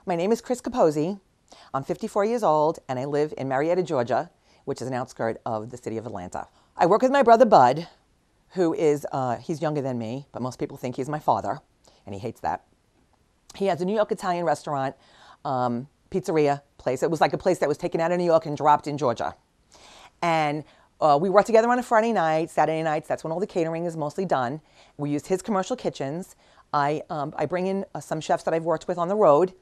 My name is Chris Capozzi. I'm 54 years old and I live in Marietta, Georgia, which is an outskirt of the city of Atlanta. I work with my brother Bud, who is, he's younger than me, but most people think he's my father, and he hates that. He has a New York Italian restaurant, pizzeria place. It was like a place that was taken out of New York and dropped in Georgia. And we work together on a Friday night, Saturday nights. That's when all the catering is mostly done. We use his commercial kitchens. I bring in some chefs that I've worked with on the road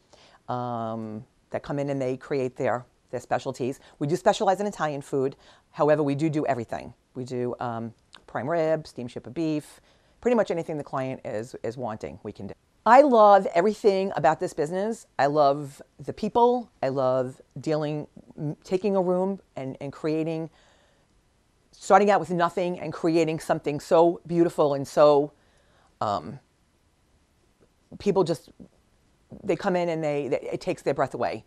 that come in and they create their specialties. We do specialize in Italian food. However, we do everything. We do prime rib, steam ship of beef, pretty much anything the client is wanting, we can do. I love everything about this business. I love the people. I love taking a room and creating, starting out with nothing and creating something so beautiful and so, people just, they come in and it takes their breath away.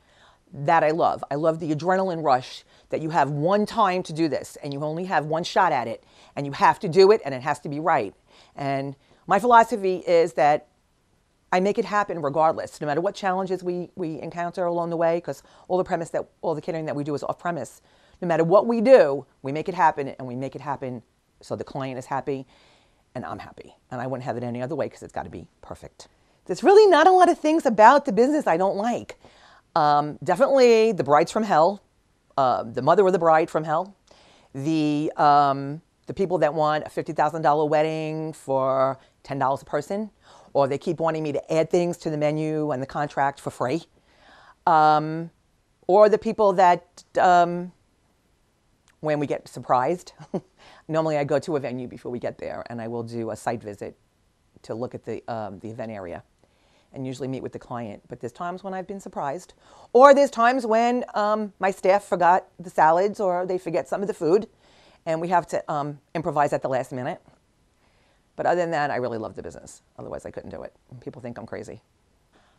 That I love. I love the adrenaline rush that you have one time to do this and you only have one shot at it and you have to do it and it has to be right. And my philosophy is that I make it happen regardless, no matter what challenges we encounter along the way, because all the catering that we do is off premise. No matter what we do, we make it happen, and we make it happen so the client is happy and I'm happy. And I wouldn't have it any other way because it's got to be perfect. There's really not a lot of things about the business I don't like. Definitely the brides from hell, the mother of the bride from hell, the people that want a $50,000 wedding for $10 a person, or they keep wanting me to add things to the menu and the contract for free, or the people that, when we get surprised, normally I go to a venue before we get there and I will do a site visit to look at the event area and usually meet with the client. But there's times when I've been surprised, or there's times when my staff forgot the salads or they forget some of the food and we have to improvise at the last minute. But other than that, I really love the business. Otherwise, I couldn't do it. People think I'm crazy.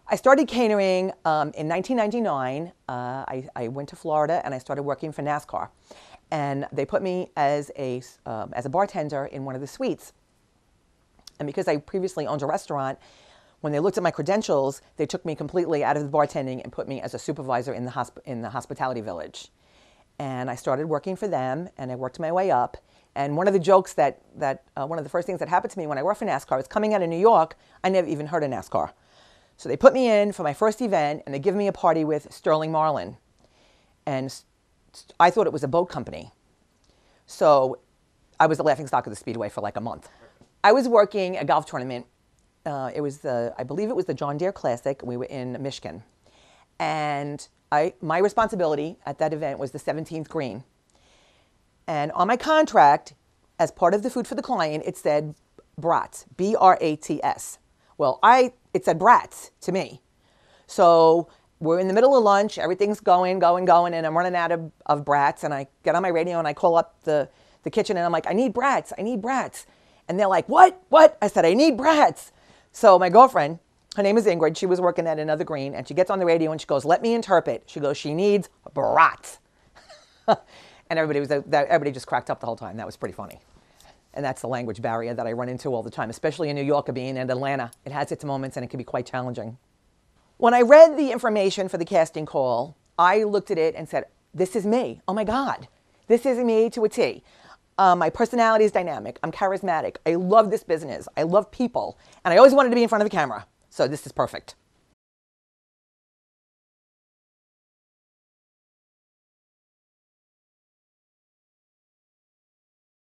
I started catering in 1999. I went to Florida and I started working for NASCAR. And they put me as a bartender in one of the suites. And because I previously owned a restaurant, when they looked at my credentials, they took me completely out of the bartending and put me as a supervisor in the hospitality village. And I started working for them and I worked my way up. And one of the jokes one of the first things that happened to me when I worked for NASCAR was coming out of New York, I never even heard of NASCAR. So they put me in for my first event and they give me a party with Sterling Marlin. And I thought it was a boat company. So I was the laughingstock of the Speedway for like a month. I was working a golf tournament. I believe it was the John Deere Classic. We were in Michigan. And my responsibility at that event was the 17th green. And on my contract, as part of the food for the client, it said brats, B-R-A-T-S. Well, it said brats to me. So we're in the middle of lunch, everything's going, and I'm running out of brats, and I get on my radio and I call up the kitchen and I'm like, I need brats. And they're like, what? I said, I need brats. So my girlfriend, her name is Ingrid, she was working at another green, and she gets on the radio and she goes, let me interpret. She goes, she needs brats. And everybody just cracked up the whole time. That was pretty funny. And that's the language barrier that I run into all the time, especially in New York or being in Atlanta. It has its moments and it can be quite challenging. When I read the information for the casting call, I looked at it and said, this is me. Oh my God, this is me to a T. My personality is dynamic. I'm charismatic. I love this business. I love people. And I always wanted to be in front of a camera. So this is perfect.